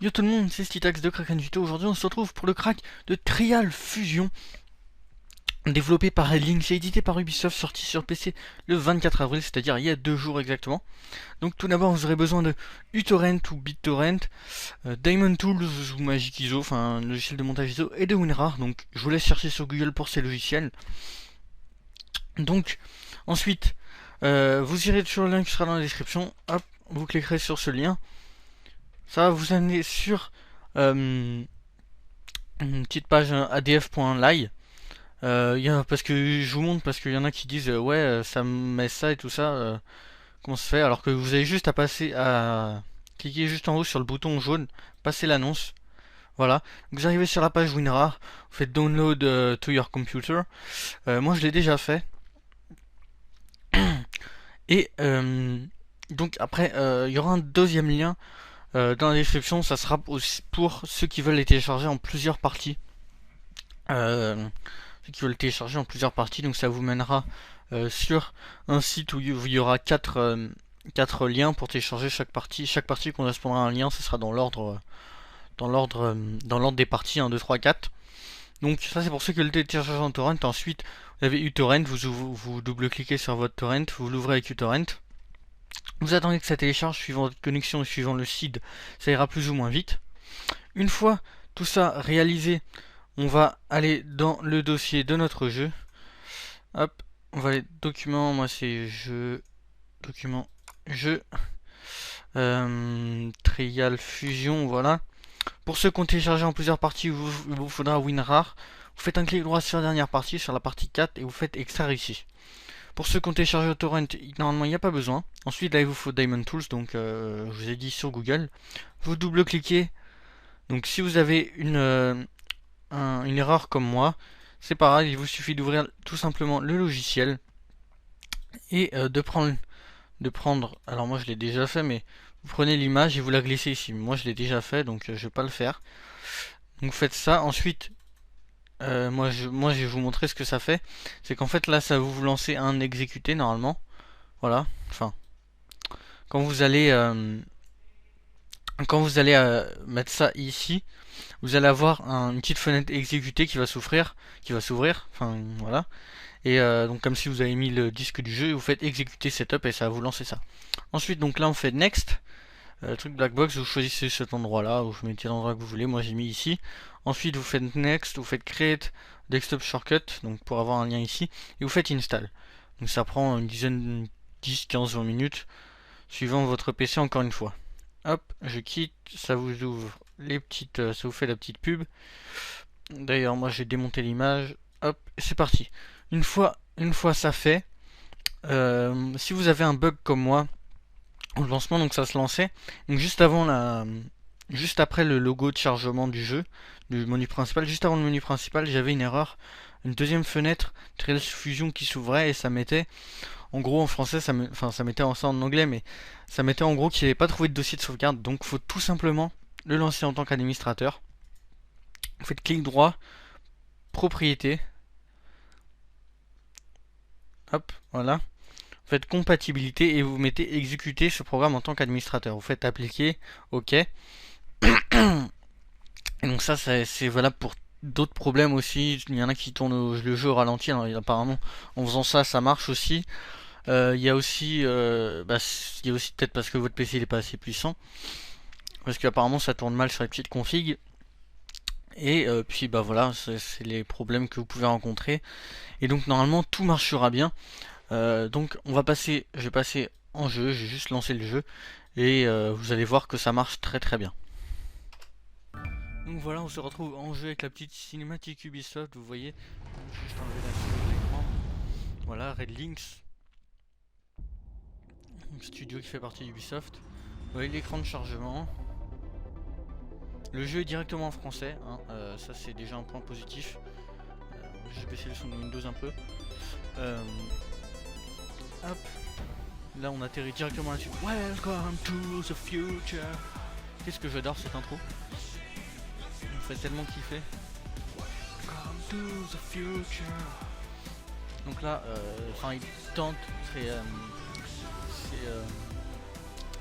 Yo tout le monde, c'est Stitax de Kraken Tuto. Aujourd'hui on se retrouve pour le crack de Trial Fusion, développé par Links et édité par Ubisoft, sorti sur PC le 24 avril, c'est-à-dire il y a 2 jours exactement. Donc tout d'abord vous aurez besoin de uTorrent ou BitTorrent, Diamond Tools ou Magic ISO, enfin un logiciel de montage ISO, et de WinRAR. Donc je vous laisse chercher sur Google pour ces logiciels. Donc ensuite vous irez sur le lien qui sera dans la description, hop, vous cliquerez sur ce lien. Ça va vous amener sur une petite page adf.ly. Parce que je vous montre, parce qu'il y en a qui disent ouais, ça me met ça et tout ça, comment se fait, alors que vous avez juste à passer à cliquer juste en haut sur le bouton jaune, passer l'annonce. Voilà, vous arrivez sur la page WinRAR, vous faites download to your computer. Moi je l'ai déjà fait. Et donc après, il y aura un deuxième lien dans la description, ça sera aussi pour ceux qui veulent les télécharger en plusieurs parties. Ceux qui veulent le télécharger en plusieurs parties, donc ça vous mènera sur un site où il y aura 4 liens pour télécharger chaque partie. Chaque partie correspondra à un lien, ce sera dans l'ordre des parties 1, 2, 3, 4. Donc ça c'est pour ceux qui veulent le télécharger en torrent. Ensuite vous avez uTorrent, vous double-cliquez sur votre torrent, vous l'ouvrez avec uTorrent. Vous attendez que ça télécharge suivant votre connexion et suivant le seed, ça ira plus ou moins vite. Une fois tout ça réalisé, on va aller dans le dossier de notre jeu. Hop, on va aller documents, moi c'est jeu, document jeu, Trial Fusion, voilà. Pour ceux qui ont téléchargé en plusieurs parties, il vous faudra WinRAR. Vous faites un clic droit sur la dernière partie, sur la partie 4, et vous faites extraire ici. Pour ceux qui ont téléchargé au torrent, normalement il n'y a pas besoin. Ensuite là il vous faut Diamond Tools, donc je vous ai dit sur Google. Vous double-cliquez. Donc si vous avez une erreur comme moi, c'est pareil, il vous suffit d'ouvrir tout simplement le logiciel et de prendre, alors moi je l'ai déjà fait, mais vous prenez l'image et vous la glissez ici. Moi je l'ai déjà fait, donc je vais pas le faire. Donc vous faites ça. Ensuite, moi je vais vous montrer ce que ça fait. C'est qu'en fait là ça va vous lancer un exécuté normalement. Voilà. Enfin, quand vous allez mettre ça ici, vous allez avoir une petite fenêtre exécutée qui va s'ouvrir. Enfin voilà. Et donc comme si vous avez mis le disque du jeu, et vous faites exécuter setup et ça va vous lancer ça. Ensuite donc là on fait next, truc black box, vous choisissez cet endroit là, ou vous mettez l'endroit que vous voulez, moi j'ai mis ici. Ensuite vous faites next, vous faites create desktop shortcut, donc pour avoir un lien ici, et vous faites install. Donc ça prend une dizaine, 10, 15, 20 minutes, suivant votre PC encore une fois. Hop, je quitte, ça vous ouvre les petites, ça vous fait la petite pub. D'ailleurs moi j'ai démonté l'image, hop, c'est parti. Une fois ça fait, si vous avez un bug comme moi au lancement, donc ça se lançait, donc juste après le logo de chargement du jeu, du menu principal, juste avant le menu principal, j'avais une erreur, une deuxième fenêtre Trial Fusion qui s'ouvrait et ça mettait, en gros en français, enfin ça mettait ça en anglais, mais ça mettait en gros qu'il n'avait pas trouvé de dossier de sauvegarde, donc faut tout simplement le lancer en tant qu'administrateur. Vous faites clic droit, propriété, hop, voilà. Vous faites compatibilité et vous mettez exécuter ce programme en tant qu'administrateur. Vous faites appliquer, ok. Et donc ça c'est valable pour d'autres problèmes aussi. Il y en a qui tournent le jeu au ralenti. Alors apparemment en faisant ça ça marche aussi. Il y a aussi, peut-être parce que votre PC n'est pas assez puissant. Parce qu'apparemment ça tourne mal sur les petites configs. Et puis bah voilà, c'est les problèmes que vous pouvez rencontrer. Et donc normalement tout marchera bien. Donc je vais passer en jeu, j'ai juste lancé le jeu et vous allez voir que ça marche très très bien. Donc voilà, on se retrouve en jeu avec la petite cinématique Ubisoft, vous voyez. Je vais juste enlever la souris de l'écran. Voilà, Red Links, studio qui fait partie d'Ubisoft. Vous voyez l'écran de chargement. Le jeu est directement en français, hein. Ça c'est déjà un point positif. J'ai baissé le son de Windows un peu. Hop. Là on atterrit directement là-dessus. Welcome to the future. Qu'est-ce que j'adore cette intro. On me fait tellement kiffer. Welcome to the future. Donc là, il tente,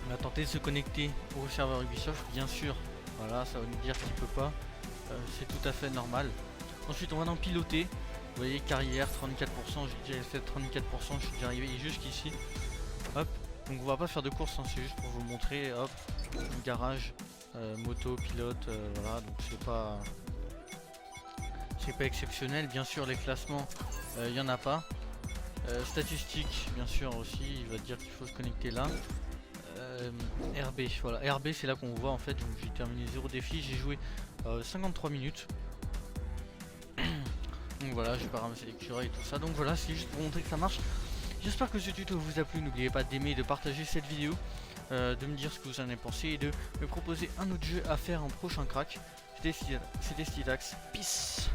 on a tenté de se connecter au serveur Ubisoft. Bien sûr, Voilà, ça va nous dire qu'il peut pas. C'est tout à fait normal. Ensuite, on va dans piloter. Vous voyez, carrière 34%, j'ai déjà fait 34%, je suis déjà arrivé jusqu'ici. Hop, donc on va pas faire de course, hein, c'est juste pour vous montrer. Hop, garage, moto, pilote, voilà, donc c'est pas exceptionnel. Bien sûr, les classements, il y en a pas. Statistiques, bien sûr aussi, il va dire qu'il faut se connecter là. RB, voilà, RB c'est là qu'on voit en fait, donc j'ai terminé 0 défi, j'ai joué 53 minutes. Donc voilà, j'ai pas ramassé l'écureuil et tout ça, donc voilà, c'est juste pour montrer que ça marche. J'espère que ce tuto vous a plu, n'oubliez pas d'aimer et de partager cette vidéo, de me dire ce que vous en avez pensé et de me proposer un autre jeu à faire en prochain crack. C'était Stylax, peace.